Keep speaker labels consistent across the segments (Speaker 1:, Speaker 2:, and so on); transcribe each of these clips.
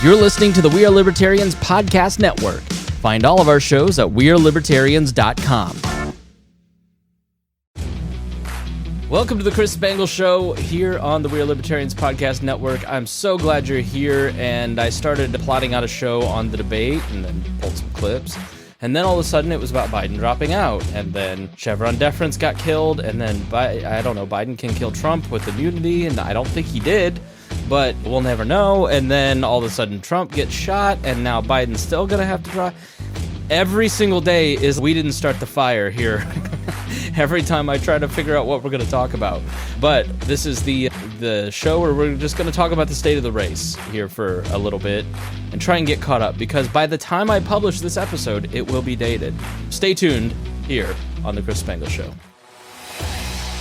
Speaker 1: You're listening to the We Are Libertarians podcast network. Find all of our shows at wearelibertarians.com. Welcome to the Chris Spangle Show here on the We Are Libertarians podcast network. I'm so glad you're here, and I started plotting out a show on the debate and then pulled some clips. And then all of a sudden it was about Biden dropping out, and then Chevron deference got killed, and then, Biden can kill Trump with immunity, and I don't think he did, but we'll never know. And then all of a sudden Trump gets shot, and now Biden's still going to have to drop. Every single day is we didn't start the fire here. Every time I try to figure out what we're going to talk about. But this is the show where we're just going to talk about the state of the race here for a little bit and try and get caught up, because by the time I publish this episode, it will be dated. Stay tuned here on the Chris Spangle Show.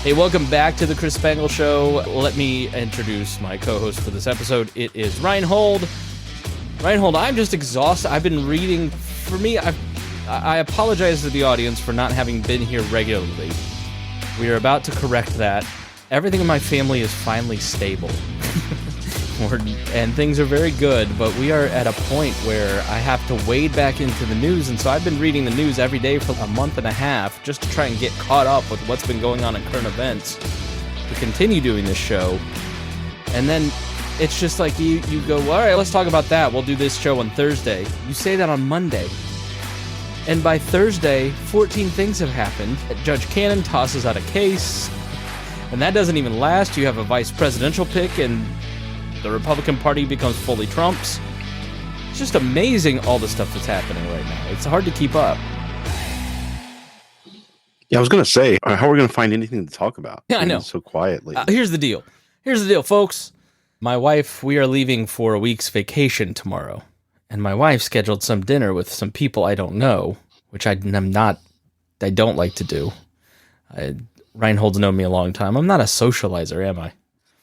Speaker 1: Hey, welcome back to the Chris Spangle Show. Let me introduce my co-host for this episode. It is Rinehold. Rinehold, I'm just exhausted. I've been reading. For me, I apologize to the audience for not having been here regularly. We are about to correct that. Everything in my family is finally stable. And things are very good, but we are at a point where I have to wade back into the news, and so I've been reading the news every day for a month and a half just to try and get caught up with what's been going on in current events to continue doing this show. And then it's just like you go, well, all right, let's talk about that. We'll do this show on Thursday. You say that on Monday. And by Thursday, 14 things have happened. Judge Cannon tosses out a case, and that doesn't even last. You have a vice presidential pick, and the Republican Party becomes fully Trump's. It's just amazing all the stuff that's happening right now. It's hard to keep up.
Speaker 2: Yeah, I was going to say, how are we going to find anything to talk about?
Speaker 1: Yeah, I know.
Speaker 2: So quietly.
Speaker 1: Here's the deal. Folks. My wife, we are leaving for a week's vacation tomorrow. And my wife scheduled some dinner with some people I don't know, which I don't like to do. Rinehold's known me a long time. I'm not a socializer, am I?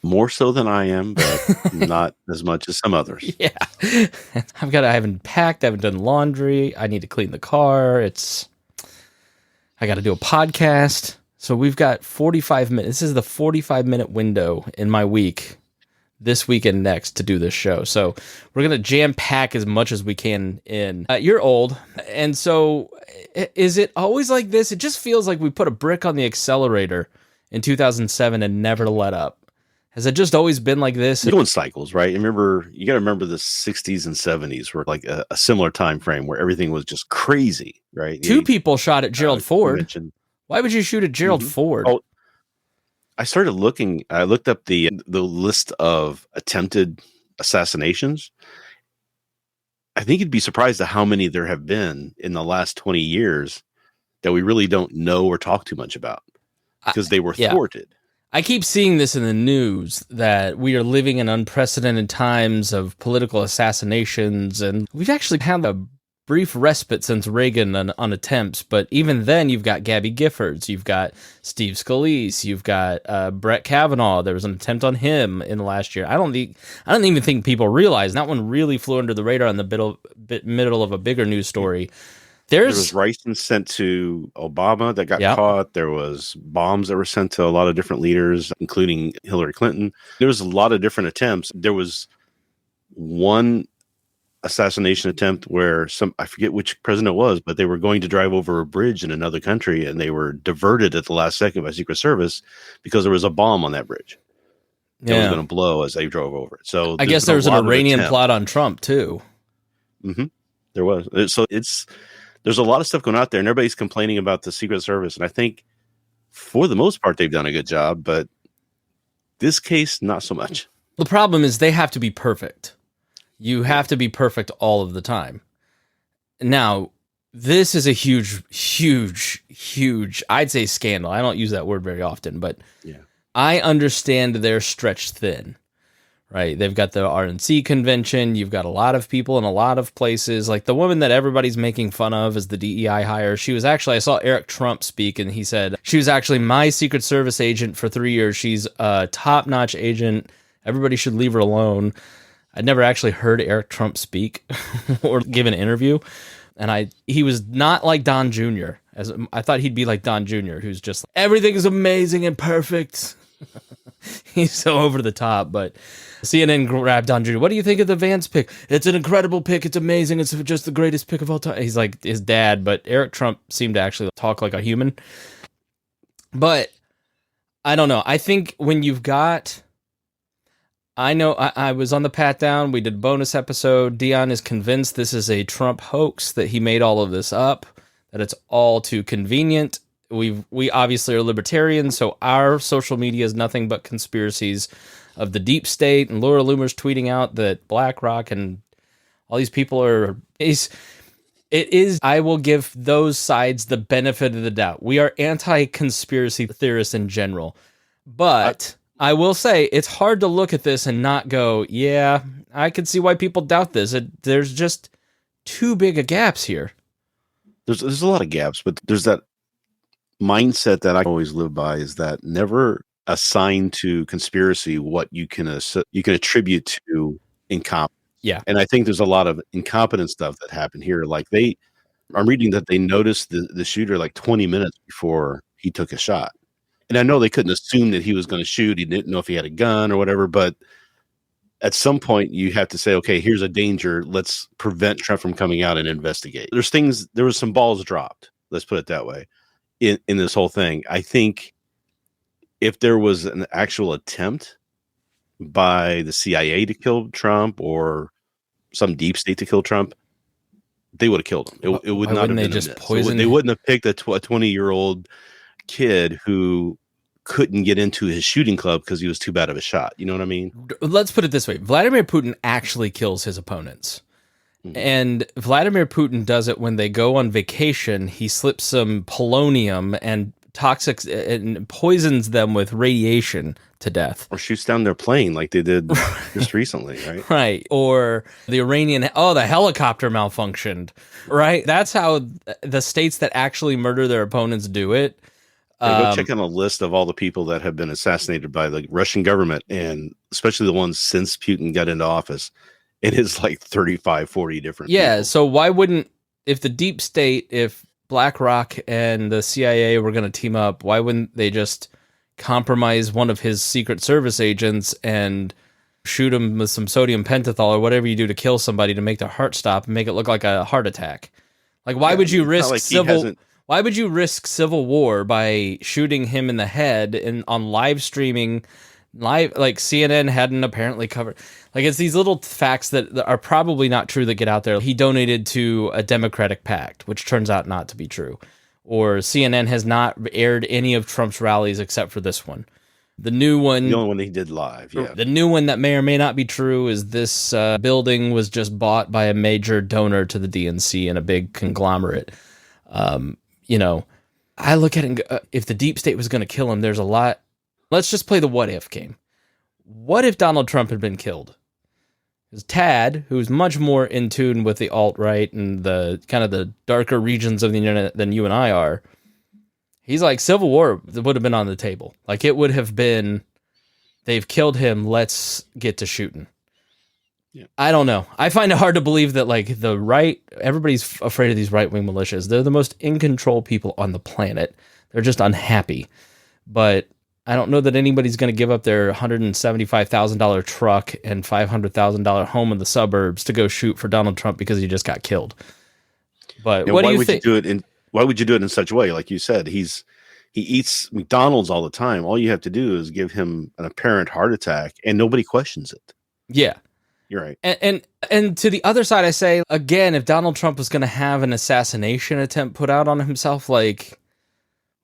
Speaker 2: More so than I am, but not as much as some others.
Speaker 1: Yeah. I haven't packed, I haven't done laundry, I need to clean the car, I got to do a podcast. So we've got 45 minutes. This is the 45-minute window in my week, this week and next, to do this show. So we're going to jam pack as much as we can in. You're old. And so is it always like this? It just feels like we put a brick on the accelerator in 2007 and never let up. Has it just always been like this?
Speaker 2: You go in cycles, right? You got to remember the 60s and 70s were like a similar time frame where everything was just crazy, right?
Speaker 1: Two people shot at Gerald Ford. Why would you shoot at Gerald Ford?
Speaker 2: Oh, I started looking. I looked up the list of attempted assassinations. I think you'd be surprised at how many there have been in the last 20 years that we really don't know or talk too much about because they were thwarted.
Speaker 1: I keep seeing this in the news that we are living in unprecedented times of political assassinations, and we've actually had a brief respite since Reagan on attempts, but even then you've got Gabby Giffords, you've got Steve Scalise, you've got Brett Kavanaugh. There was an attempt on him in the last year. I don't even think people realize that one really flew under the radar in the middle of a bigger news story. There
Speaker 2: was ricin sent to Obama that got caught. There was bombs that were sent to a lot of different leaders, including Hillary Clinton. There was a lot of different attempts. There was one assassination attempt where I forget which president it was, but they were going to drive over a bridge in another country, and they were diverted at the last second by Secret Service because there was a bomb on that bridge. It was going to blow as they drove over it. So
Speaker 1: I guess there was an Iranian plot on Trump too.
Speaker 2: Mm-hmm. There was. So there's a lot of stuff going out there, and everybody's complaining about the Secret Service. And I think for the most part, they've done a good job, but this case, not so much.
Speaker 1: The problem is they have to be perfect. You have to be perfect all of the time. Now, this is a huge, I'd say scandal. I don't use that word very often, but I understand they're stretched thin. Right, they've got the RNC convention. You've got a lot of people in a lot of places. Like the woman that everybody's making fun of is the DEI hire. She was actually, I saw Eric Trump speak, and he said she was actually my Secret Service agent for 3 years. She's a top-notch agent. Everybody should leave her alone. I'd never actually heard Eric Trump speak or give an interview, and he was not like Don Jr. I thought he'd be like Don Jr., who's just like, everything is amazing and perfect. He's so over the top, but CNN grabbed on Judy. What do you think of the Vance pick? It's an incredible pick. It's amazing. It's just the greatest pick of all time. He's like his dad, but Eric Trump seemed to actually talk like a human. But I don't know. I think when you've got... I know I was on the Pat Down. We did a bonus episode. Dion is convinced this is a Trump hoax, that he made all of this up, that it's all too convenient. We obviously are libertarians, so our social media is nothing but conspiracies of the deep state, and Laura Loomer's tweeting out that BlackRock and all these people are... I will give those sides the benefit of the doubt. We are anti-conspiracy theorists in general, but... I will say it's hard to look at this and not go, yeah, I can see why people doubt this. There's just too big of gaps here.
Speaker 2: There's a lot of gaps, but there's that mindset that I always live by, is that never assign to conspiracy what you can attribute to incompetence.
Speaker 1: Yeah.
Speaker 2: And I think there's a lot of incompetent stuff that happened here. Like I'm reading that they noticed the shooter like 20 minutes before he took a shot. And I know they couldn't assume that he was going to shoot. He didn't know if he had a gun or whatever, but at some point you have to say, okay, here's a danger. Let's prevent Trump from coming out and investigate. There was some balls dropped. Let's put it that way in this whole thing. I think if there was an actual attempt by the CIA to kill Trump or some deep state to kill Trump, they would have killed him. It would not have been just poisoned. They wouldn't have picked a 20-year-old kid who couldn't get into his shooting club because he was too bad of a shot. You know what I mean?
Speaker 1: Let's put it this way. Vladimir Putin actually kills his opponents. Mm-hmm. And Vladimir Putin does it when they go on vacation. He slips some polonium and toxics and poisons them with radiation to death.
Speaker 2: Or shoots down their plane like they did just recently, right?
Speaker 1: Right. Or the Iranian, the helicopter malfunctioned, right? That's how the states that actually murder their opponents do it.
Speaker 2: Go check on a list of all the people that have been assassinated by the Russian government, and especially the ones since Putin got into office. It is like 35, 40 different people.
Speaker 1: So why wouldn't, if the deep state, if BlackRock and the CIA were going to team up, why wouldn't they just compromise one of his Secret Service agents and shoot him with some sodium pentothal or whatever you do to kill somebody to make their heart stop and make it look like a heart attack? Like, why would you risk Why would you risk civil war by shooting him in the head on live streaming? Like CNN hadn't apparently covered. Like, it's these little facts that are probably not true that get out there. He donated to a Democratic PAC, which turns out not to be true. Or CNN has not aired any of Trump's rallies except for this one. The new one...
Speaker 2: The only one he did live, yeah.
Speaker 1: The new one that may or may not be true is this building was just bought by a major donor to the DNC and a big conglomerate. I look at it and go, if the deep state was going to kill him, there's a lot. Let's just play the what if game. What if Donald Trump had been killed? Because Tad, who's much more in tune with the alt-right and the kind of the darker regions of the internet than you and I are, he's like, civil war would have been on the table. Like, it would have been, they've killed him, let's get to shooting. Yeah. I don't know. I find it hard to believe that, like, the right, everybody's afraid of these right-wing militias. They're the most in-control people on the planet. They're just unhappy. But I don't know that anybody's going to give up their $175,000 truck and $500,000 home in the suburbs to go shoot for Donald Trump because he just got killed. But what do you think?
Speaker 2: Why would you do it in such a way? Like you said, he eats McDonald's all the time. All you have to do is give him an apparent heart attack, and nobody questions it.
Speaker 1: Yeah.
Speaker 2: You're right.
Speaker 1: And to the other side, I say, again, if Donald Trump was going to have an assassination attempt put out on himself, like,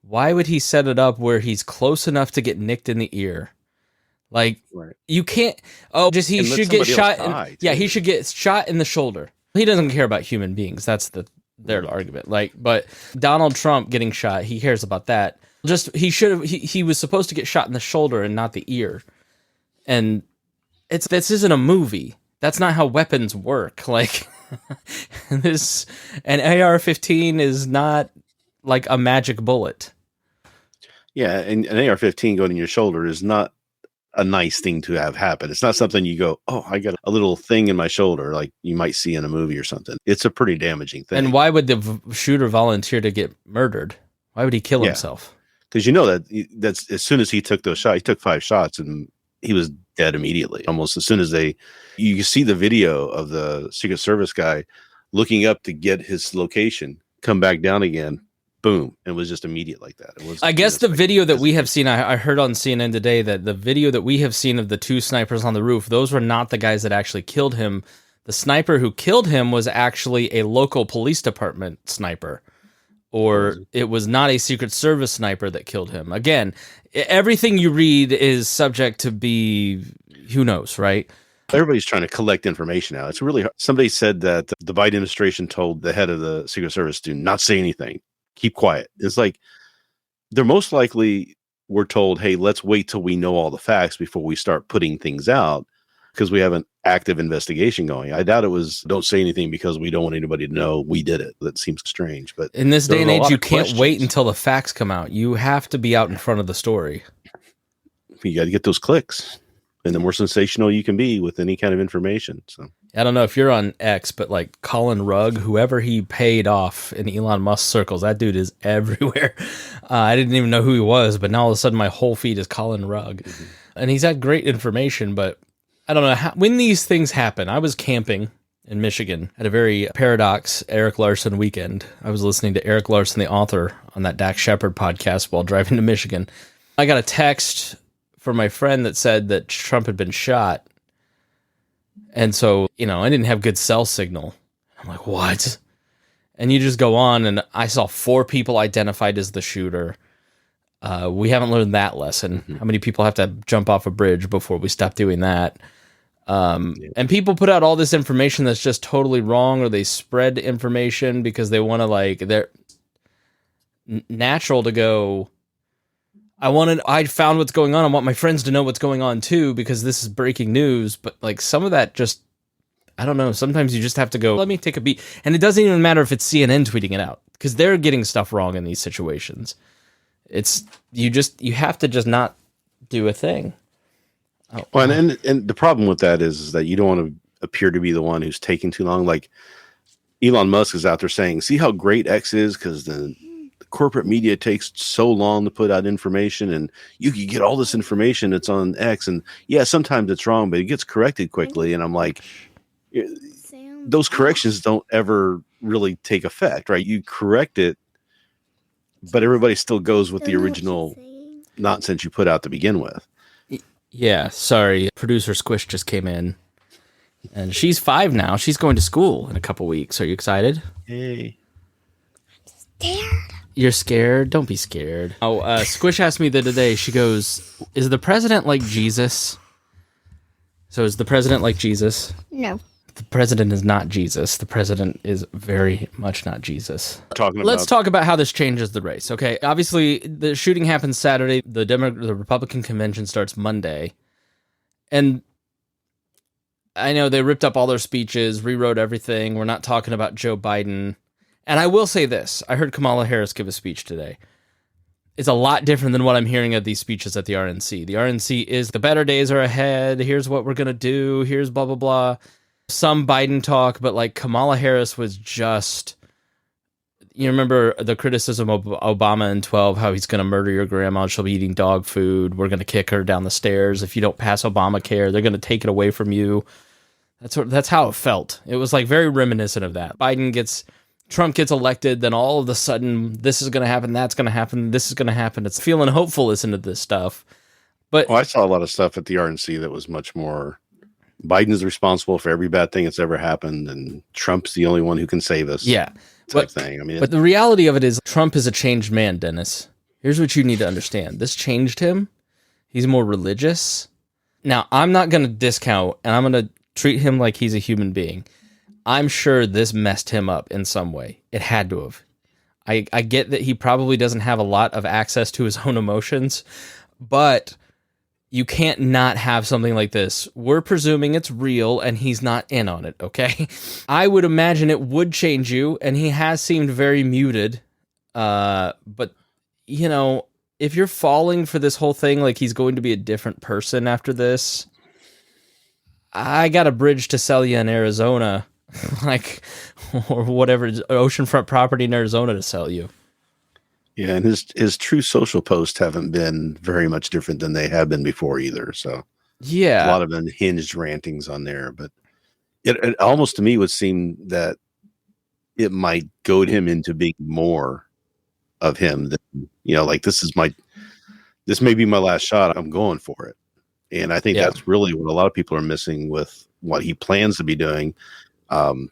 Speaker 1: why would he set it up where he's close enough to get nicked in the ear? Like, right. You can't... he should get shot... he should get shot in the shoulder. He doesn't care about human beings. That's their argument. Like, but Donald Trump getting shot, he cares about that. He was supposed to get shot in the shoulder and not the ear. And... This isn't a movie. That's not how weapons work. Like, an AR-15 is not like a magic bullet.
Speaker 2: Yeah, and an AR-15 going in your shoulder is not a nice thing to have happen. It's not something you go, oh, I got a little thing in my shoulder like you might see in a movie or something. It's a pretty damaging thing.
Speaker 1: And why would the shooter volunteer to get murdered? Why would he kill himself?
Speaker 2: Because that's as soon as he took those shots, he took 5 shots and he was dead immediately. Almost as soon as you see the video of the Secret Service guy looking up to get his location, come back down again, boom. It was just immediate like that.
Speaker 1: I guess the video that we have seen, I heard on CNN today that the video that we have seen of the 2 snipers on the roof, those were not the guys that actually killed him. The sniper who killed him was actually a local police department sniper. Or it was not a Secret Service sniper that killed him. Again, everything you read is subject to be, who knows, right?
Speaker 2: Everybody's trying to collect information now. It's really hard. Somebody said that the Biden administration told the head of the Secret Service to not say anything, keep quiet. It's like they're most likely were told, hey, let's wait till we know all the facts before we start putting things out because we have an active investigation going. I doubt it was don't say anything because we don't want anybody to know we did it. That seems strange. But
Speaker 1: in this day and age, you can't wait until the facts come out. You have to be out in front of the story.
Speaker 2: You got to get those clicks. And the more sensational you can be with any kind of information. So
Speaker 1: I don't know if you're on X, but like Colin Rugg, whoever he paid off in Elon Musk circles, that dude is everywhere. I didn't even know who he was, but now all of a sudden my whole feed is Colin Rugg. Mm-hmm. And he's had great information, but I don't know when these things happen. I was camping in Michigan at a very paradox Eric Larson weekend. I was listening to Eric Larson, the author, on that Dak Shepard podcast while driving to Michigan. I got a text from my friend that said that Trump had been shot. And so, I didn't have good cell signal. I'm like, what? And you just go on, and I saw 4 people identified as the shooter. We haven't learned that lesson. Mm-hmm. How many people have to jump off a bridge before we stop doing that? And people put out all this information that's just totally wrong, or they spread information because they want to they're natural to go, I found what's going on. I want my friends to know what's going on too, because this is breaking news. But some of that just, I don't know. Sometimes you just have to go, let me take a beat. And it doesn't even matter if it's CNN tweeting it out, because they're getting stuff wrong in these situations. You have to just not do a thing.
Speaker 2: Well, and the problem with that is that you don't want to appear to be the one who's taking too long. Like Elon Musk is out there saying, see how great X is because the corporate media takes so long to put out information, and you can get all this information that's on X. And yeah, sometimes it's wrong, but it gets corrected quickly. And I'm like, those corrections don't ever really take effect, right? You correct it, but everybody still goes with the original nonsense you put out to begin with.
Speaker 1: Yeah, sorry. Producer Squish just came in, and she's 5 now. She's going to school in a couple weeks. Are you excited?
Speaker 2: Hey.
Speaker 3: Scared.
Speaker 1: You're scared? Don't be scared. Oh, Squish asked me the other day, she goes, is the president like Jesus? So is the president like Jesus?
Speaker 3: No.
Speaker 1: The president is not Jesus. The president is very much not Jesus.
Speaker 2: Let's
Speaker 1: talk about how this changes the race, okay? Obviously, the shooting happens Saturday. The Republican convention starts Monday. And I know they ripped up all their speeches, rewrote everything. We're not talking about Joe Biden. And I will say this. I heard Kamala Harris give a speech today. It's a lot different than what I'm hearing of these speeches at the RNC. The RNC is the better days are ahead. Here's what we're going to do. Here's blah, blah, blah. Some Biden talk, but Kamala Harris was just, you remember the criticism of Obama in 2012, how he's going to murder your grandma. She'll be eating dog food. We're going to kick her down the stairs. If you don't pass Obamacare, they're going to take it away from you. That's how it felt. It was very reminiscent of that. Trump gets elected, then all of a sudden, this is going to happen, that's going to happen, this is going to happen. It's feeling hopeful listening to this stuff. But
Speaker 2: I saw a lot of stuff at the RNC that was much more, Biden's responsible for every bad thing that's ever happened, and Trump's the only one who can save us.
Speaker 1: Yeah.
Speaker 2: Type thing.
Speaker 1: But the reality of it is Trump is a changed man, Dennis. Here's what you need to understand. This changed him. He's more religious. Now, I'm not going to discount, and I'm going to treat him like he's a human being. I'm sure this messed him up in some way. It had to have. I get that he probably doesn't have a lot of access to his own emotions, but you can't not have something like this. We're presuming it's real and he's not in on it, okay? I would imagine it would change you, and he has seemed very muted. But, if you're falling for this whole thing like he's going to be a different person after this, I got a bridge to sell you in Arizona. Or whatever, oceanfront property in Arizona to sell you.
Speaker 2: Yeah, and his true social posts haven't been very much different than they have been before either. So a
Speaker 1: Yeah.
Speaker 2: lot of unhinged rantings on there, but it almost to me would seem that it might goad him into being more of him than, like this may be my last shot. I'm going for it. And I think that's really what a lot of people are missing with what he plans to be doing.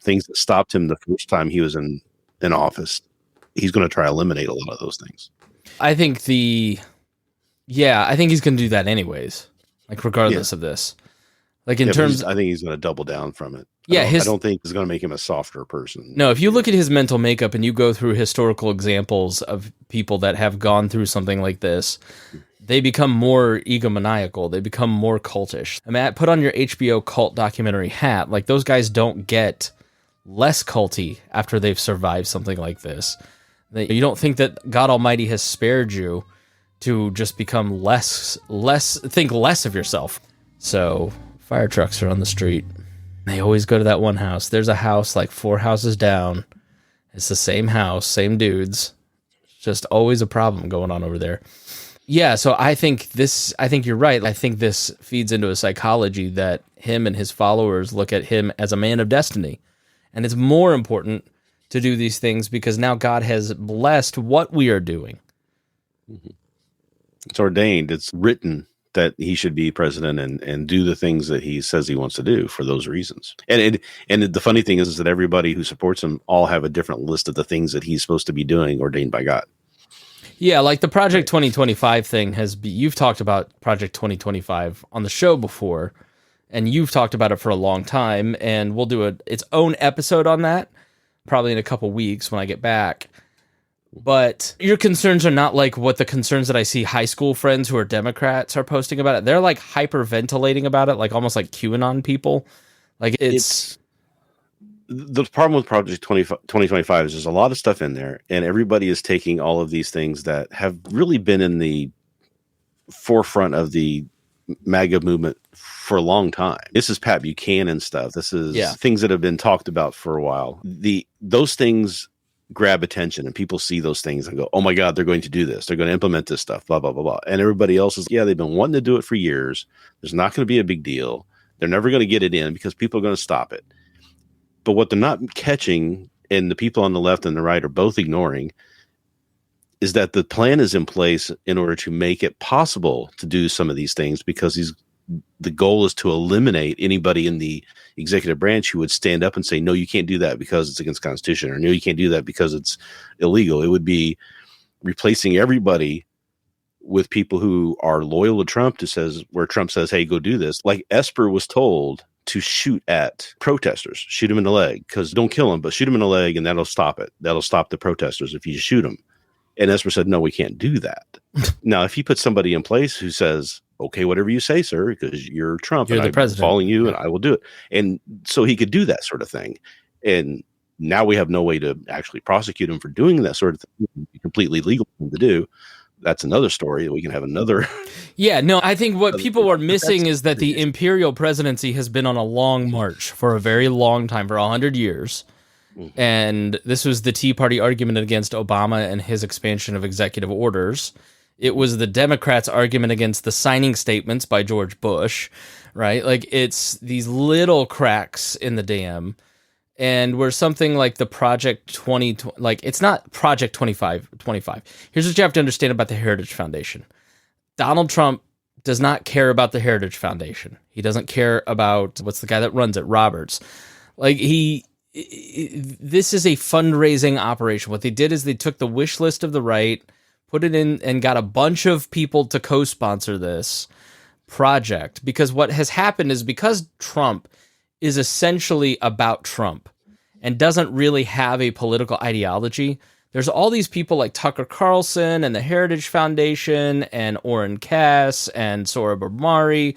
Speaker 2: Things that stopped him the first time he was in office. He's going to try to eliminate a lot of those things.
Speaker 1: I think he's going to do that anyways, like regardless of this. Like in terms,
Speaker 2: I think he's going to double down from it.
Speaker 1: Yeah,
Speaker 2: I don't think it's going to make him a softer person.
Speaker 1: No, if you look at his mental makeup and you go through historical examples of people that have gone through something like this, they become more egomaniacal. They become more cultish. I mean, put on your HBO cult documentary hat. Like, those guys don't get less culty after they've survived something like this. You don't think that God Almighty has spared you to just become think less of yourself. So, fire trucks are on the street. They always go to that one house. There's a house like 4 houses down. It's the same house, same dudes. Just always a problem going on over there. Yeah, so I think you're right. I think this feeds into a psychology that him and his followers look at him as a man of destiny. And it's more important to do these things because now God has blessed what we are doing.
Speaker 2: It's ordained. It's written that he should be president and do the things that he says he wants to do for those reasons. And the funny thing is that everybody who supports him all have a different list of the things that he's supposed to be doing ordained by God.
Speaker 1: Yeah, like the Project 2025 thing you've talked about Project 2025 on the show before, and you've talked about it for a long time, and we'll do its own episode on that probably in a couple weeks when I get back. But your concerns are not like what the concerns that I see high school friends who are Democrats are posting about it. They're like hyperventilating about it, like almost like QAnon people. Like it's
Speaker 2: the problem with Project 2025 is there's a lot of stuff in there, and everybody is taking all of these things that have really been in the forefront of the MAGA movement for a long time. This is Pat Buchanan stuff. This is things that have been talked about for a while. Those things grab attention, and people see those things and go, oh my God, they're going to do this. They're going to implement this stuff, blah, blah, blah, blah. And everybody else is, they've been wanting to do it for years. There's not going to be a big deal. They're never going to get it in because people are going to stop it. But what they're not catching, and the people on the left and the right are both ignoring, is that the plan is in place in order to make it possible to do some of these things, because the goal is to eliminate anybody in the executive branch who would stand up and say, no, you can't do that because it's against the Constitution, or no, you can't do that because it's illegal. It would be replacing everybody with people who are loyal to Trump, where Trump says, hey, go do this. Like Esper was told to shoot at protesters, shoot them in the leg, because don't kill them, but shoot them in the leg, and that'll stop it. That'll stop the protesters if you shoot them. And Esper said, no, we can't do that. Now, if you put somebody in place who says, okay, whatever you say, sir, because you're Trump,
Speaker 1: you're
Speaker 2: and
Speaker 1: the president,
Speaker 2: following you, and I will do it. And so he could do that sort of thing. And now we have no way to actually prosecute him for doing that sort of thing. It would be completely legal for him to do. That's another story. We can have another.
Speaker 1: Yeah, no, I think what people are missing is that the imperial presidency has been on a long march for a very long time, for 100 years. Mm-hmm. And this was the Tea Party argument against Obama and his expansion of executive orders. It was the Democrats' argument against the signing statements by George Bush, right? Like, it's these little cracks in the dam. And where something like the Project 20, like, it's not Project 25. Here's what you have to understand about the Heritage Foundation. Donald Trump does not care about the Heritage Foundation. He doesn't care about, what's the guy that runs it, Roberts. Like, this is a fundraising operation. What they did is they took the wish list of the right, put it in, and got a bunch of people to co-sponsor this project. Because what has happened is, because Trump is essentially about Trump and doesn't really have a political ideology, there's all these people like Tucker Carlson and the Heritage Foundation and Oren Cass and Sohrab Ahmari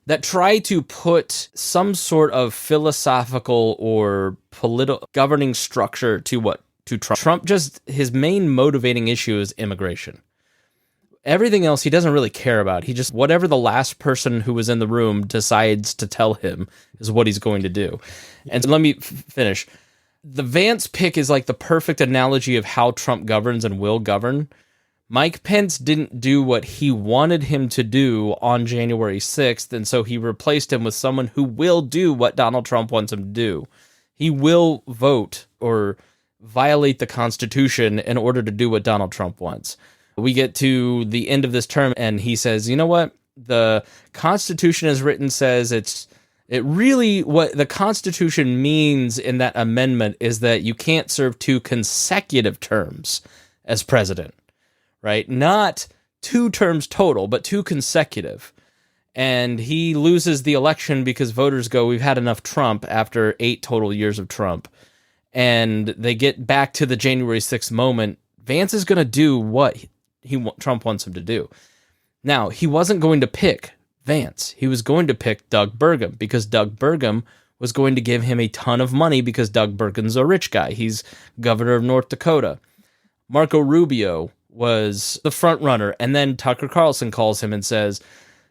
Speaker 1: that try to put some sort of philosophical or political governing structure to Trump. Trump, just his main motivating issue is immigration. Everything else he doesn't really care about. He just, whatever the last person who was in the room decides to tell him is what he's going to do. And so let me finish. The Vance pick is like the perfect analogy of how Trump governs and will govern, Mike Pence didn't do what he wanted him to do on January 6th, and so he replaced him with someone who will do what Donald Trump wants him to do. He will vote or violate the Constitution in order to do what Donald Trump wants. We get to the end of this term, and he says, you know what? The Constitution as written says what the Constitution means in that amendment is that you can't serve 2 consecutive terms as president. Right? Not 2 terms total, but 2 consecutive. And he loses the election because voters go, we've had enough Trump after 8 total years of Trump. And they get back to the January 6th moment. Vance is going to do what Trump wants him to do. Now, he wasn't going to pick Vance. He was going to pick Doug Burgum because Doug Burgum was going to give him a ton of money because Doug Burgum's a rich guy. He's governor of North Dakota. Marco Rubio was the front runner, and then Tucker Carlson calls him and says,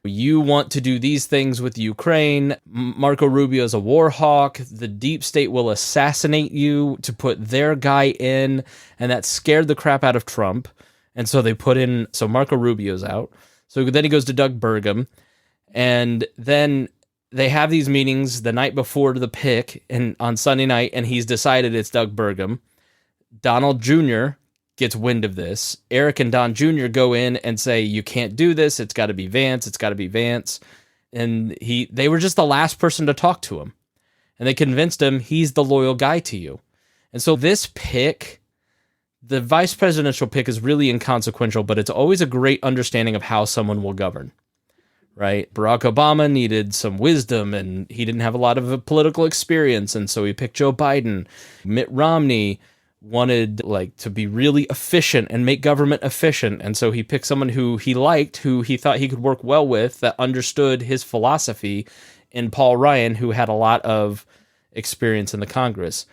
Speaker 1: you want to do these things with Ukraine. Marco Rubio is a war hawk. The deep state will assassinate you to put their guy in, and that scared the crap out of Trump. And so so Marco Rubio's out. So then he goes to Doug Burgum, and then they have these meetings the night before the pick and on Sunday night, and he's decided it's Doug Burgum. Donald Jr. gets wind of this. Eric and Don Jr. go in and say, you can't do this. It's got to be Vance. It's got to be Vance. And they were just the last person to talk to him. And they convinced him he's the loyal guy to you. And so this pick, the vice presidential pick, is really inconsequential, but it's always a great understanding of how someone will govern, right? Barack Obama needed some wisdom, and he didn't have a lot of political experience, and so he picked Joe Biden. Mitt Romney wanted to be really efficient and make government efficient, and so he picked someone who he liked, who he thought he could work well with, that understood his philosophy, in Paul Ryan, who had a lot of experience in the Congress.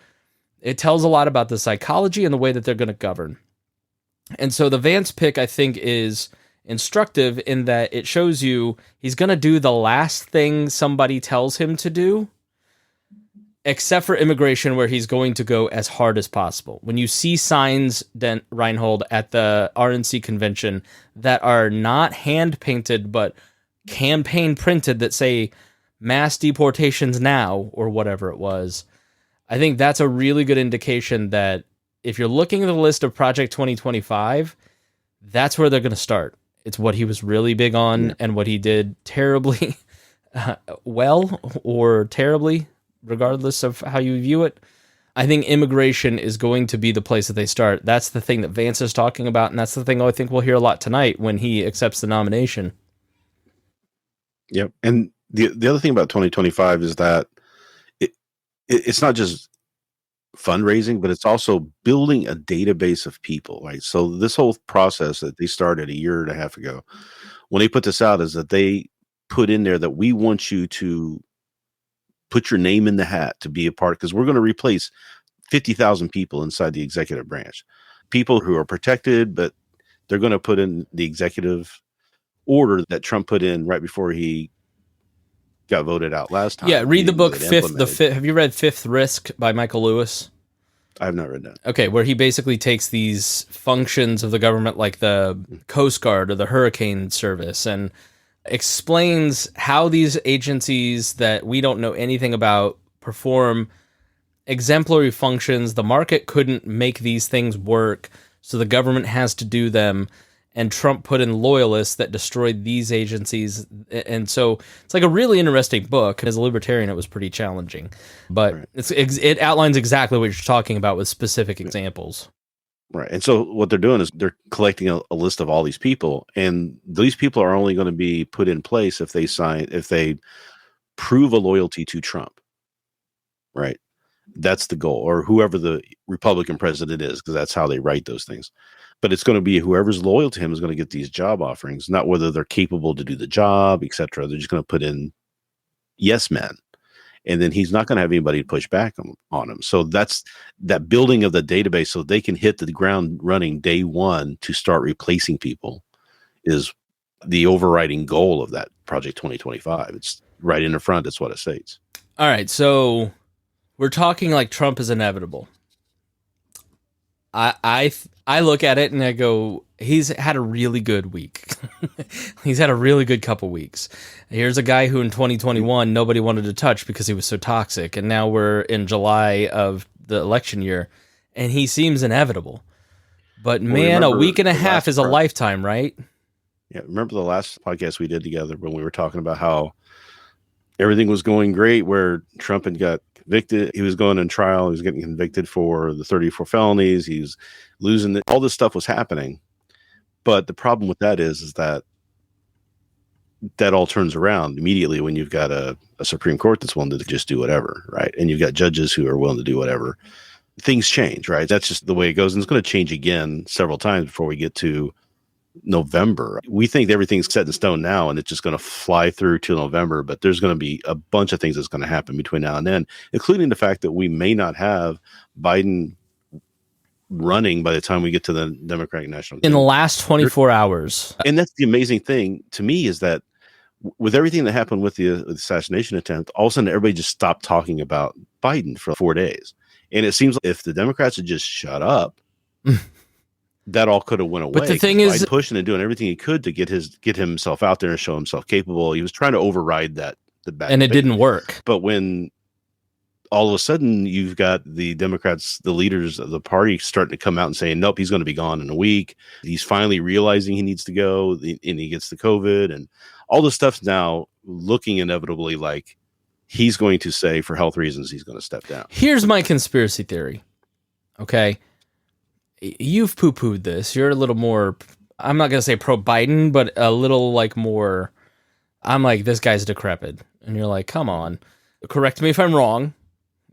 Speaker 1: It tells a lot about the psychology and the way that they're going to govern. And so the Vance pick, I think, is instructive in that it shows you he's going to do the last thing somebody tells him to do, except for immigration, where he's going to go as hard as possible. When you see signs, Rinehold, at the RNC convention that are not hand-painted but campaign printed that say mass deportations now, or whatever it was, I think that's a really good indication that if you're looking at the list of Project 2025, that's where they're going to start. It's what he was really big on and what he did terribly well or terribly, regardless of how you view it. I think immigration is going to be the place that they start. That's the thing that Vance is talking about, and that's the thing I think we'll hear a lot tonight when he accepts the nomination.
Speaker 2: Yep. And the other thing about 2025 is that it's not just fundraising, but it's also building a database of people, right? So this whole process that they started a year and a half ago, when they put this out, is that they put in there that we want you to put your name in the hat to be a part, because we're going to replace 50,000 people inside the executive branch, people who are protected, but they're going to put in the executive order that Trump put in right before he got voted out last time.
Speaker 1: Yeah, read the book Fifth. Have you read Fifth Risk by Michael Lewis?
Speaker 2: I have not read that.
Speaker 1: Okay, where he basically takes these functions of the government, like the Coast Guard or the Hurricane Service, and explains how these agencies that we don't know anything about perform exemplary functions. The market couldn't make these things work, so the government has to do them. And Trump put in loyalists that destroyed these agencies. And so it's like a really interesting book. As a libertarian, it was pretty challenging. But right. It outlines exactly what you're talking about with specific examples.
Speaker 2: Right. And so what they're doing is they're collecting a list of all these people. And these people are only going to be put in place if they prove a loyalty to Trump. Right. That's the goal, or whoever the Republican president is, because that's how they write those things. But it's going to be whoever's loyal to him is going to get these job offerings, not whether they're capable to do the job, etc. They're just going to put in yes men, and then he's not going to have anybody to push back on him. So that's that building of the database, so they can hit the ground running day one to start replacing people, is the overriding goal of that Project 2025. It's right in the front. It's what it states.
Speaker 1: All right, so we're talking like Trump is inevitable. I look at it and I go, he's had a really good week. He's had a really good couple weeks. Here's a guy who in 2021 nobody wanted to touch because he was so toxic, and now we're in July of the election year, and he seems inevitable. But man, a week and a half is a lifetime, right?
Speaker 2: Yeah, remember the last podcast we did together when we were talking about how everything was going great, where Trump had got convicted. He was going in trial. He was getting convicted for the 34 felonies. He was losing all this stuff was happening. But the problem with that is that all turns around immediately when you've got a Supreme Court that's willing to just do whatever, right? And you've got judges who are willing to do whatever. Things change, right? That's just the way it goes. And it's going to change again several times before we get to November. We think everything's set in stone now and it's just going to fly through till November, but there's going to be a bunch of things that's going to happen between now and then, including the fact that we may not have Biden running by the time we get to the Democratic National
Speaker 1: in the last 24 hours.
Speaker 2: And that's the amazing thing to me, is that with everything that happened with the assassination attempt, all of a sudden everybody just stopped talking about Biden for 4 days. And it seems like if the Democrats had just shut up, that all could have went away.
Speaker 1: But the thing is,
Speaker 2: pushing and doing everything he could to get himself out there and show himself capable. He was trying to override the bad,
Speaker 1: and it didn't work.
Speaker 2: But when all of a sudden you've got the Democrats, the leaders of the party, starting to come out and saying, nope, he's going to be gone in a week. He's finally realizing he needs to go, and he gets the COVID, and all this stuff's now looking inevitably like he's going to say, for health reasons, he's going to step down.
Speaker 1: Here's my conspiracy theory. Okay. You've poo-pooed this. You're a little more, I'm not going to say pro-Biden, but a little like more, I'm like, this guy's decrepit. And you're like, come on. Correct me if I'm wrong,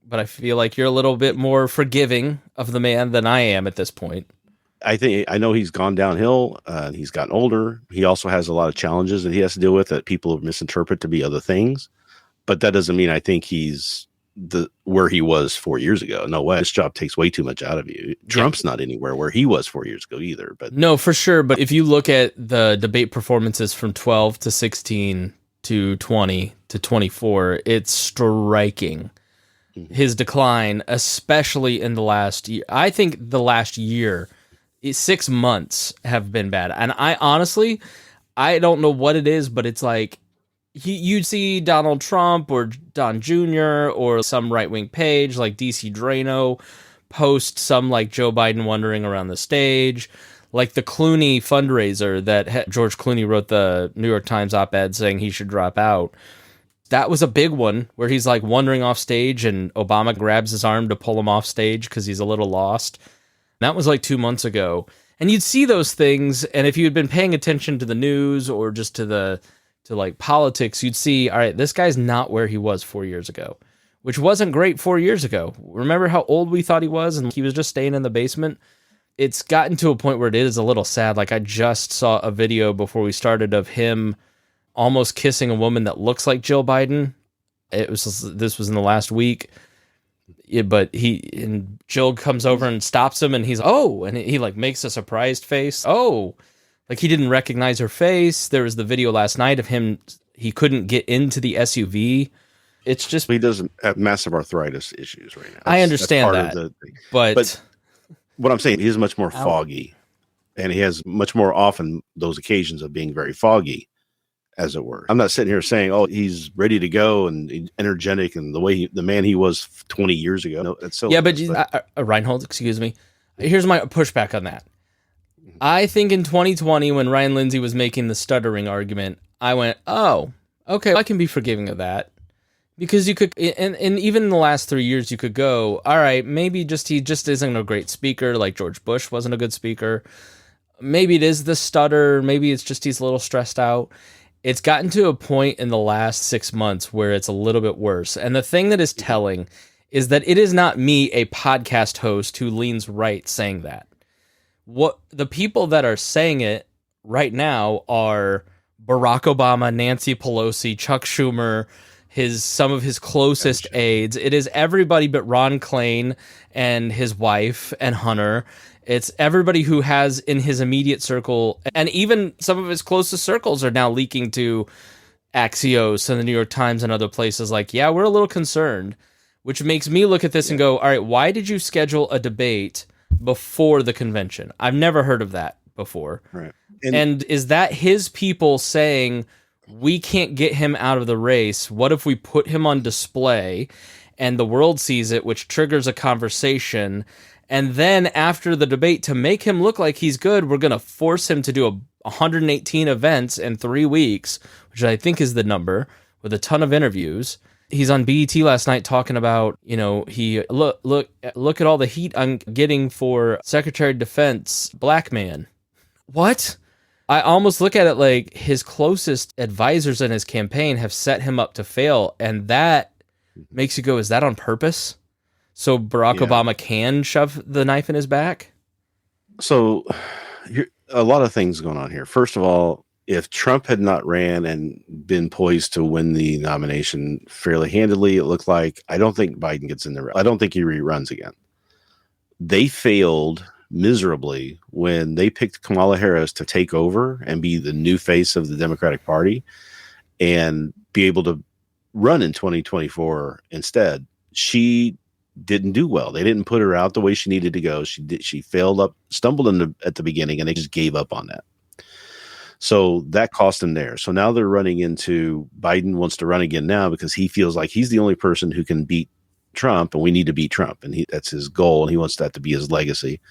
Speaker 1: but I feel like you're a little bit more forgiving of the man than I am at this point.
Speaker 2: I know he's gone downhill. He's gotten older. He also has a lot of challenges that he has to deal with that people misinterpret to be other things. But that doesn't mean I think he's where he was 4 years ago. No way. This job takes way too much out of you. Trump's not anywhere where he was 4 years ago either. But
Speaker 1: no, for sure. But if you look at the debate performances from 12 to 16 to 20 to 24, it's striking. Mm-hmm. His decline, especially in the last year. I think the last year, 6 months have been bad. And I honestly, I don't know what it is, but it's like, you'd see Donald Trump or Don Jr. or some right-wing page like DC Drano post some like Joe Biden wandering around the stage, like the Clooney fundraiser that George Clooney wrote the New York Times op-ed saying he should drop out. That was a big one where he's like wandering off stage and Obama grabs his arm to pull him off stage because he's a little lost. That was like 2 months ago. And you'd see those things, and if you had been paying attention to the news or just to like politics, you'd see, all right, this guy's not where he was 4 years ago, which wasn't great 4 years ago. Remember how old we thought he was and he was just staying in the basement? It's gotten to a point where it is a little sad. Like I just saw a video before we started of him almost kissing a woman that looks like Jill Biden. This was in the last week. Yeah, but Jill comes over and stops him and he's, oh, and he like makes a surprised face. Oh, like he didn't recognize her face. There was the video last night of him. He couldn't get into the SUV. It's just,
Speaker 2: he doesn't have massive arthritis issues right now.
Speaker 1: I understand that, but
Speaker 2: what I'm saying, he's much more foggy, and he has much more often those occasions of being very foggy, as it were. I'm not sitting here saying, oh, he's ready to go and energetic and the man he was 20 years ago. No, that's so.
Speaker 1: Yeah, but Rinehold, excuse me. Here's my pushback on that. I think in 2020, when Ryan Lindsay was making the stuttering argument, I went, oh, okay, I can be forgiving of that. Because you could, and even in the last 3 years, you could go, all right, maybe he just isn't a great speaker, like George Bush wasn't a good speaker. Maybe it is the stutter. Maybe it's just he's a little stressed out. It's gotten to a point in the last 6 months where it's a little bit worse. And the thing that is telling is that it is not me, a podcast host who leans right, saying that. What the people that are saying it right now are Barack Obama, Nancy Pelosi, Chuck Schumer, some of his closest aides. It is everybody but Ron Klain and his wife and Hunter. It's everybody who has in his immediate circle, and even some of his closest circles are now leaking to Axios and the New York Times and other places like, yeah, we're a little concerned, which makes me look at this and go, all right, why did you schedule a debate before the convention. I've never heard of that before.
Speaker 2: Right.
Speaker 1: And is that his people saying, we can't get him out of the race? What if we put him on display and the world sees it, which triggers a conversation? And then after the debate, to make him look like he's good, we're going to force him to do 118 events in 3 weeks, which I think is the number, with a ton of interviews. He's on BET last night talking about, he look at all the heat I'm getting for Secretary of Defense, black man. What? I almost look at it like his closest advisors in his campaign have set him up to fail, and that makes you go, is that on purpose? So Barack Obama can shove the knife in his back?
Speaker 2: So a lot of things going on here. First of all, if Trump had not ran and been poised to win the nomination fairly handily, it looked like, I don't think Biden gets in there. I don't think he reruns again. They failed miserably when they picked Kamala Harris to take over and be the new face of the Democratic Party and be able to run in 2024 instead. She didn't do well. They didn't put her out the way she needed to go. She stumbled at the beginning, and they just gave up on that. So that cost him there. So now they're running into Biden wants to run again now because he feels like he's the only person who can beat Trump, and we need to beat Trump. And that's his goal, and he wants that to be his legacy.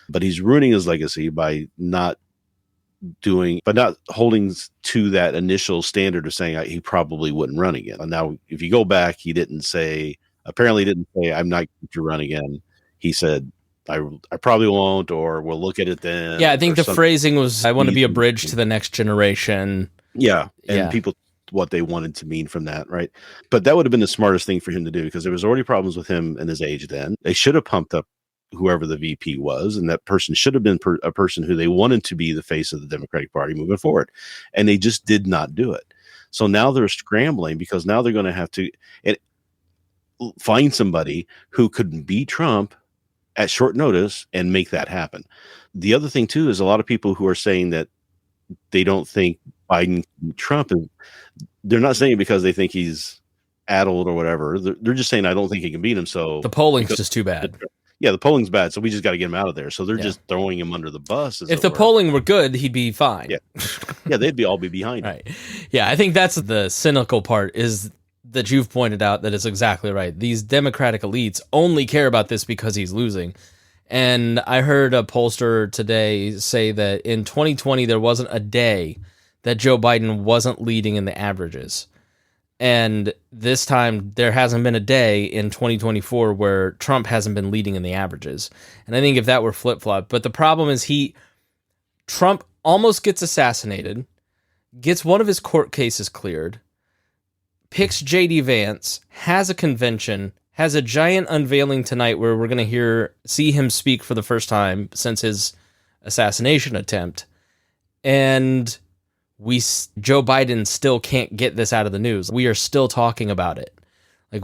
Speaker 2: But he's ruining his legacy by not holding to that initial standard of saying he probably wouldn't run again. And now, if you go back, he apparently didn't say, I'm not going to run again. He said, I probably won't, or we'll look at it then.
Speaker 1: Yeah, I think the phrasing was, I want to be a bridge to the next generation.
Speaker 2: Yeah, and people, what they wanted to mean from that, right? But that would have been the smartest thing for him to do, because there was already problems with him and his age then. They should have pumped up whoever the VP was, and that person should have been a person who they wanted to be the face of the Democratic Party moving forward. And they just did not do it. So now they're scrambling, because now they're going to have to find somebody who could beat Trump at short notice and make that happen. The other thing too is a lot of people who are saying that they don't think Biden can beat Trump, and they're not saying it because they think he's addled or whatever. They're just saying, I don't think he can beat him. So
Speaker 1: the polling's just too bad.
Speaker 2: Yeah, the polling's bad, so we just got to get him out of there. So they're just throwing him under the bus.
Speaker 1: If the polling were good, he'd be fine.
Speaker 2: Yeah, they'd all be behind him.
Speaker 1: Right. Yeah, I think that's the cynical part, is that you've pointed out that it's exactly right. These Democratic elites only care about this because he's losing. And I heard a pollster today say that in 2020, there wasn't a day that Joe Biden wasn't leading in the averages. And this time, there hasn't been a day in 2024 where Trump hasn't been leading in the averages. And I think if that were flip-flop, but the problem is Trump almost gets assassinated, gets one of his court cases cleared, picks J.D. Vance, has a convention, has a giant unveiling tonight where we're going to see him speak for the first time since his assassination attempt. And Joe Biden still can't get this out of the news. We are still talking about it. Like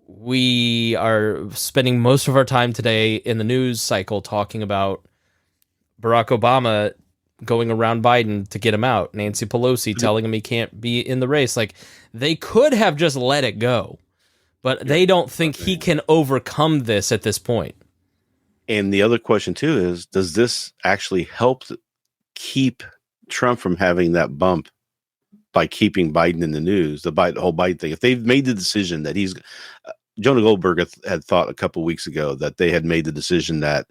Speaker 1: we are spending most of our time today in the news cycle talking about Barack Obama going around Biden to get him out. Nancy Pelosi telling him he can't be in the race. Like, they could have just let it go, but they don't think he can overcome this at this point.
Speaker 2: And the other question too is, does this actually help keep Trump from having that bump by keeping Biden in the news? The whole Biden thing. If they've made the decision that Jonah Goldberg had thought a couple weeks ago that they had made the decision that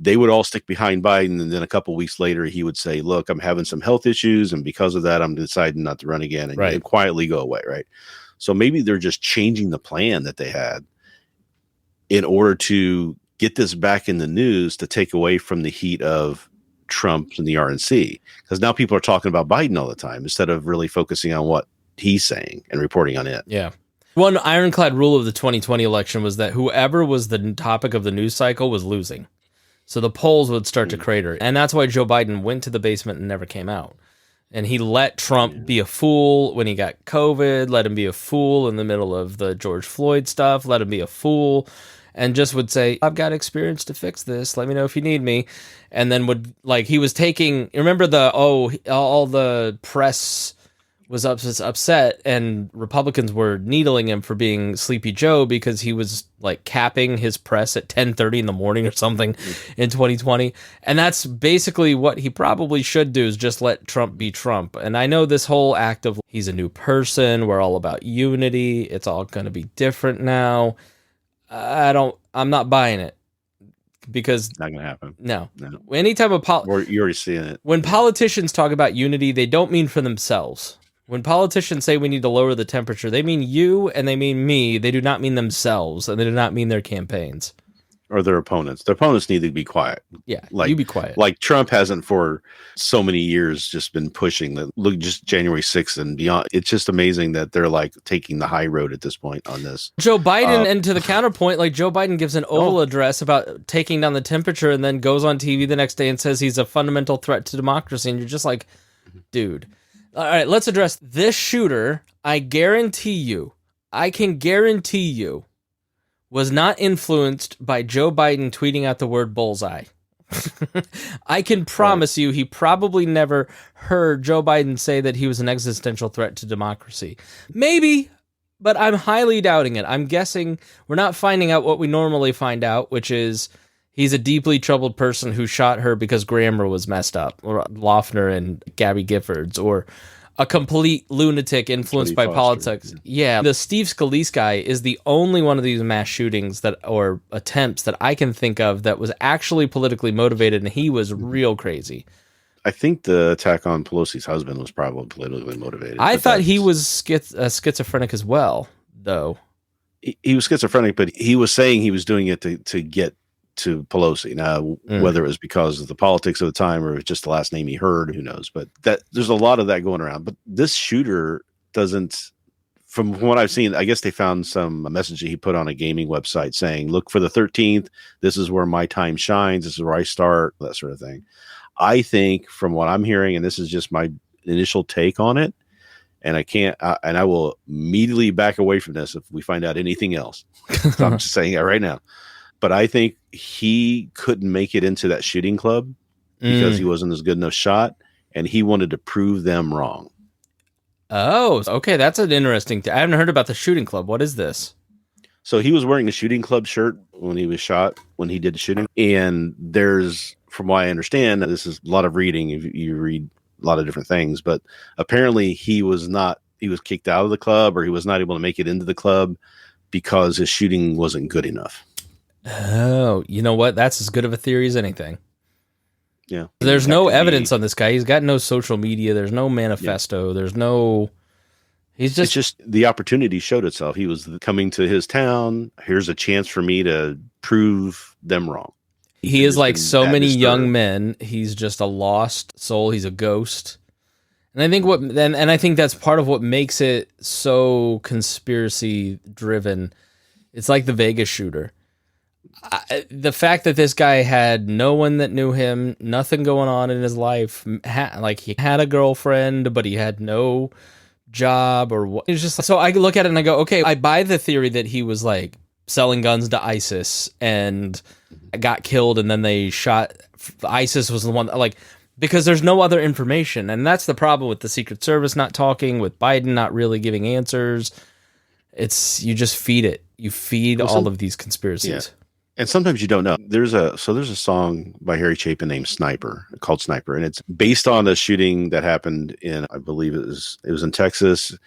Speaker 2: they would all stick behind Biden, and then a couple weeks later he would say, look, I'm having some health issues, and because of that I'm deciding not to run again, and quietly go away, right? So maybe they're just changing the plan that they had in order to get this back in the news, to take away from the heat of Trump and the RNC, because now people are talking about Biden all the time instead of really focusing on what he's saying and reporting on it.
Speaker 1: Yeah. One ironclad rule of the 2020 election was that whoever was the topic of the news cycle was losing. So the polls would start to crater. And that's why Joe Biden went to the basement and never came out. And he let Trump be a fool when he got COVID, let him be a fool in the middle of the George Floyd stuff, let him be a fool, and just would say, I've got experience to fix this. Let me know if you need me. And then he was taking, remember all the press was upset, and Republicans were needling him for being Sleepy Joe because he was like capping his press at 10:30 in the morning or something in 2020. And that's basically what he probably should do, is just let Trump be Trump. And I know this whole act of he's a new person, we're all about unity, it's all going to be different now. I'm not buying it. Because
Speaker 2: not gonna happen.
Speaker 1: No. Any type of
Speaker 2: you're already seeing it.
Speaker 1: When politicians talk about unity, they don't mean for themselves. When politicians say we need to lower the temperature, they mean you and they mean me. They do not mean themselves, and they do not mean their campaigns
Speaker 2: or their opponents. Their opponents need to be quiet.
Speaker 1: Yeah, you be quiet.
Speaker 2: Like Trump hasn't for so many years just been pushing that. Look, just January 6th and beyond. It's just amazing that they're like taking the high road at this point on this.
Speaker 1: Joe Biden, and to the counterpoint, like Joe Biden gives an oval address about taking down the temperature and then goes on TV the next day and says he's a fundamental threat to democracy. And you're just like, dude. All right, let's address this shooter. I can guarantee you, was not influenced by Joe Biden tweeting out the word bullseye. I can promise you he probably never heard Joe Biden say that he was an existential threat to democracy. Maybe, but I'm highly doubting it. I'm guessing we're not finding out what we normally find out, which is he's a deeply troubled person who shot her because grammar was messed up, or Loeffner and Gabby Giffords, or a complete lunatic influenced by politics. Yeah, the Steve Scalise guy is the only one of these mass shootings or attempts that I can think of that was actually politically motivated, and he was real crazy.
Speaker 2: I think the attack on Pelosi's husband was probably politically motivated.
Speaker 1: I thought he was schizophrenic as well, though.
Speaker 2: He was schizophrenic, but he was saying he was doing it to get to Pelosi. Now, whether it was because of the politics of the time or it was just the last name he heard, who knows? But there's a lot of that going around. But this shooter doesn't, from what I've seen, I guess they found some message that he put on a gaming website saying, look for the 13th. This is where my time shines. This is where I start, that sort of thing. I think from what I'm hearing, and this is just my initial take on it, and I will immediately back away from this if we find out anything else. So I'm just saying it right now. But I think he couldn't make it into that shooting club because he wasn't as good enough shot, and he wanted to prove them wrong.
Speaker 1: Oh, okay. That's an interesting I haven't heard about the shooting club. What is this?
Speaker 2: So he was wearing a shooting club shirt when he was shot, when he did the shooting. And there's, from what I understand, this is a lot of reading. You read a lot of different things, but apparently he was kicked out of the club, or he was not able to make it into the club because his shooting wasn't good enough.
Speaker 1: Oh, you know what? That's as good of a theory as anything.
Speaker 2: Yeah.
Speaker 1: There's no evidence on this guy. He's got no social media. There's no manifesto. Yeah. There's no... It's just
Speaker 2: the opportunity showed itself. He was coming to his town. Here's a chance for me to prove them wrong.
Speaker 1: He is like so many young men. He's just a lost soul. He's a ghost. And I think I think that's part of what makes it so conspiracy driven. It's like the Vegas shooter. The fact that this guy had no one that knew him, nothing going on in his life, like he had a girlfriend, but he had no job or what. It's just so I look at it and I go, okay, I buy the theory that he was like selling guns to ISIS and got killed, and then they shot. ISIS was the one, like, because there's no other information, and that's the problem with the Secret Service not talking, with Biden not really giving answers. It's you just feed it. You feed all of these conspiracies.
Speaker 2: Yeah. And sometimes you don't know. There's a song by Harry Chapin named Sniper, called Sniper, and it's based on a shooting that happened in, I believe it was in Texas.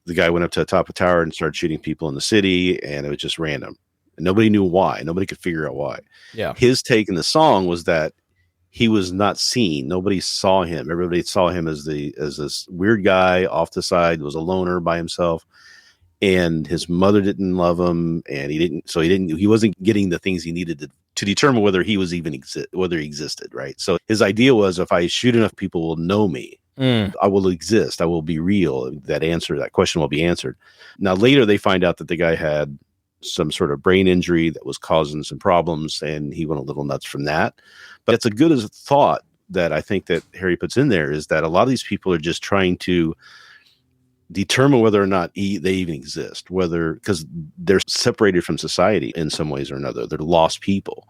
Speaker 2: The guy went up to the top of a tower and started shooting people in the city, and it was just random. And nobody knew why. Nobody could figure out why.
Speaker 1: Yeah.
Speaker 2: His take in the song was that he was not seen. Nobody saw him. Everybody saw him as this weird guy off the side, was a loner by himself. And his mother didn't love him, and he wasn't getting the things he needed to determine whether he was even whether he existed, right? So his idea was, if I shoot enough, people will know me. I will exist. I will be real. That question will be answered. Now, later they find out that the guy had some sort of brain injury that was causing some problems, and he went a little nuts from that. But it's a good as a thought that I think that Harry puts in there, is that a lot of these people are just trying to determine whether or not they even exist, because they're separated from society in some ways or another. They're lost people.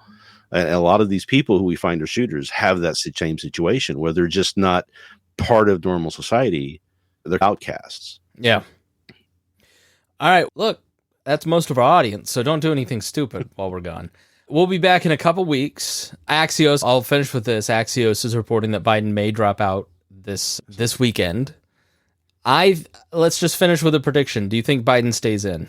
Speaker 2: And a lot of these people who we find are shooters have that same situation where they're just not part of normal society. they're outcasts.
Speaker 1: Yeah. All right, look, that's most of our audience, so don't do anything stupid while we're gone. We'll be back in a couple weeks. Axios, I'll finish with this. Axios is reporting that Biden may drop out this weekend. Let's just finish with a prediction. Do you think Biden stays in?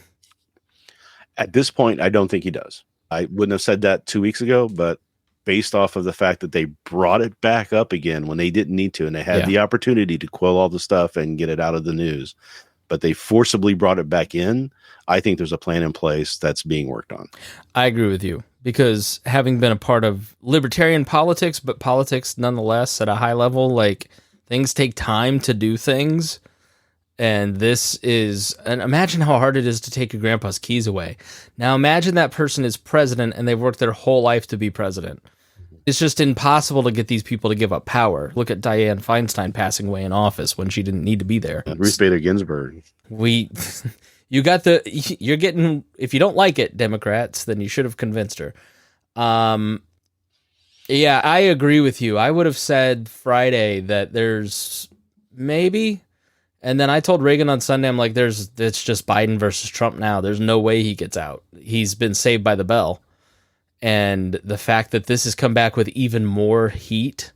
Speaker 2: At this point, I don't think he does. I wouldn't have said that 2 weeks ago, but based off of the fact that they brought it back up again when they didn't need to, and they had the opportunity to quell all the stuff and get it out of the news, but they forcibly brought it back in. I think there's a plan in place that's being worked on.
Speaker 1: I agree with you, because having been a part of libertarian politics, but politics nonetheless at a high level, like, things take time to do things. And imagine how hard it is to take your grandpa's keys away. Now imagine that person is president and they've worked their whole life to be president. It's just impossible to get these people to give up power. Look at Dianne Feinstein passing away in office when she didn't need to be there.
Speaker 2: Ruth Bader Ginsburg.
Speaker 1: You're getting, if you don't like it, Democrats, then you should have convinced her. Yeah, I agree with you. I would have said Friday that there's maybe. And then I told Reagan on Sunday, I'm like, it's just Biden versus Trump now. There's no way he gets out. He's been saved by the bell. And the fact that this has come back with even more heat,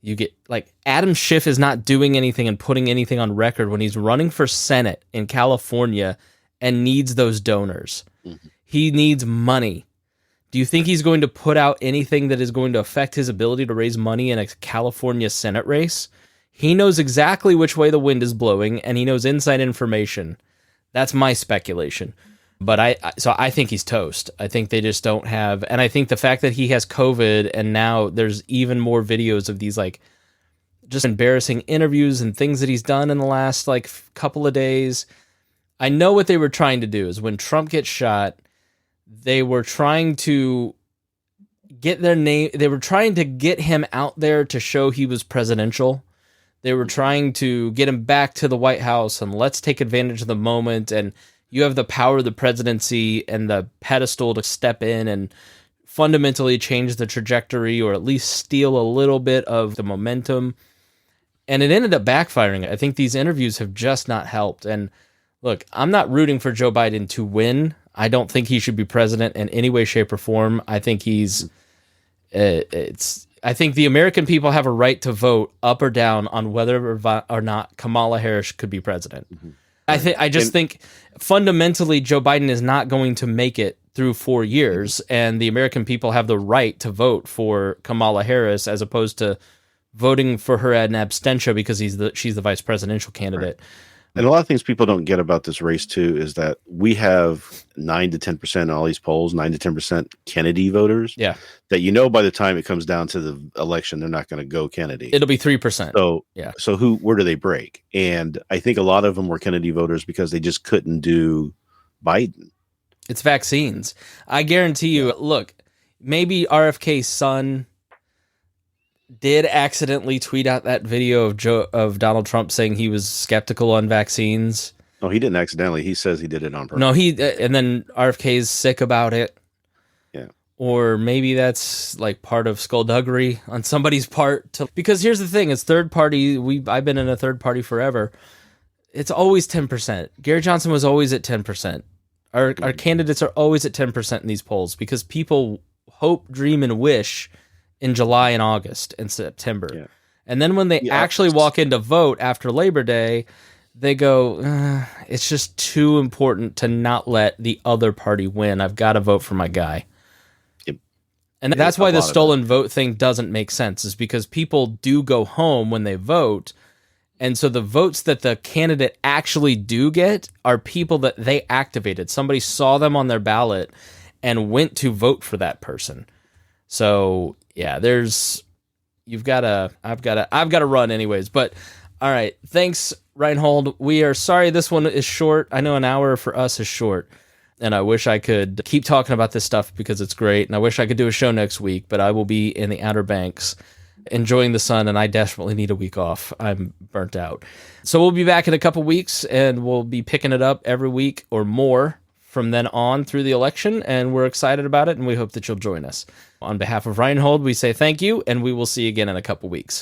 Speaker 1: you get, like, Adam Schiff is not doing anything and putting anything on record when he's running for Senate in California and needs those donors. Mm-hmm. He needs money. Do you think he's going to put out anything that is going to affect his ability to raise money in a California Senate race? He knows exactly which way the wind is blowing, and he knows inside information. That's my speculation. But I think he's toast. I think they just don't have, and I think the fact that he has COVID, and now there's even more videos of these, like, just embarrassing interviews and things that he's done in the last, like, couple of days. I know what they were trying to do is when Trump gets shot, they were trying to get their name. They were trying to get him out there to show he was presidential. They were trying to get him back to the White House and let's take advantage of the moment. And you have the power of the presidency and the pedestal to step in and fundamentally change the trajectory, or at least steal a little bit of the momentum. And it ended up backfiring. I think these interviews have just not helped. And look, I'm not rooting for Joe Biden to win. I don't think he should be president in any way, shape, or form. I think I think the American people have a right to vote up or down on whether or not Kamala Harris could be president. Mm-hmm. I just think fundamentally Joe Biden is not going to make it through 4 years, and the American people have the right to vote for Kamala Harris as opposed to voting for her at an abstention because she's the vice presidential candidate. Right.
Speaker 2: And a lot of things people don't get about this race, too, is that we have 9 to 10% in all these polls, 9 to 10% Kennedy voters.
Speaker 1: Yeah.
Speaker 2: That by the time it comes down to the election, they're not going to go Kennedy.
Speaker 1: It'll be 3%.
Speaker 2: So, yeah. So where do they break? And I think a lot of them were Kennedy voters because they just couldn't do Biden.
Speaker 1: It's vaccines. I guarantee you, look, maybe RFK's son did accidentally tweet out that video of Donald Trump saying he was skeptical on vaccines.
Speaker 2: No, he didn't accidentally. He says he did it on purpose.
Speaker 1: No, and then RFK is sick about it.
Speaker 2: Yeah.
Speaker 1: Or maybe that's like part of skullduggery on somebody's part. Because here's the thing, it's third party. I've been in a third party forever. It's always 10%. Gary Johnson was always at 10%. Our candidates are always at 10% in these polls because people hope, dream, and wish in July and August and September. Yeah. And then when they actually walk in to vote after Labor Day, they go, it's just too important to not let the other party win. I've got to vote for my guy. Yep. And that's why the stolen vote thing doesn't make sense, is because people do go home when they vote. And so the votes that the candidate actually do get are people that they activated. Somebody saw them on their ballot and went to vote for that person. So yeah, I've got to run anyways, but all right. Thanks, Rinehold. We are sorry this one is short. I know an hour for us is short, and I wish I could keep talking about this stuff because it's great, and I wish I could do a show next week, but I will be in the Outer Banks enjoying the sun, and I desperately need a week off. I'm burnt out. So we'll be back in a couple weeks, and we'll be picking it up every week or more from then on through the election, and we're excited about it, and we hope that you'll join us. On behalf of Rinehold, we say thank you, and we will see you again in a couple weeks.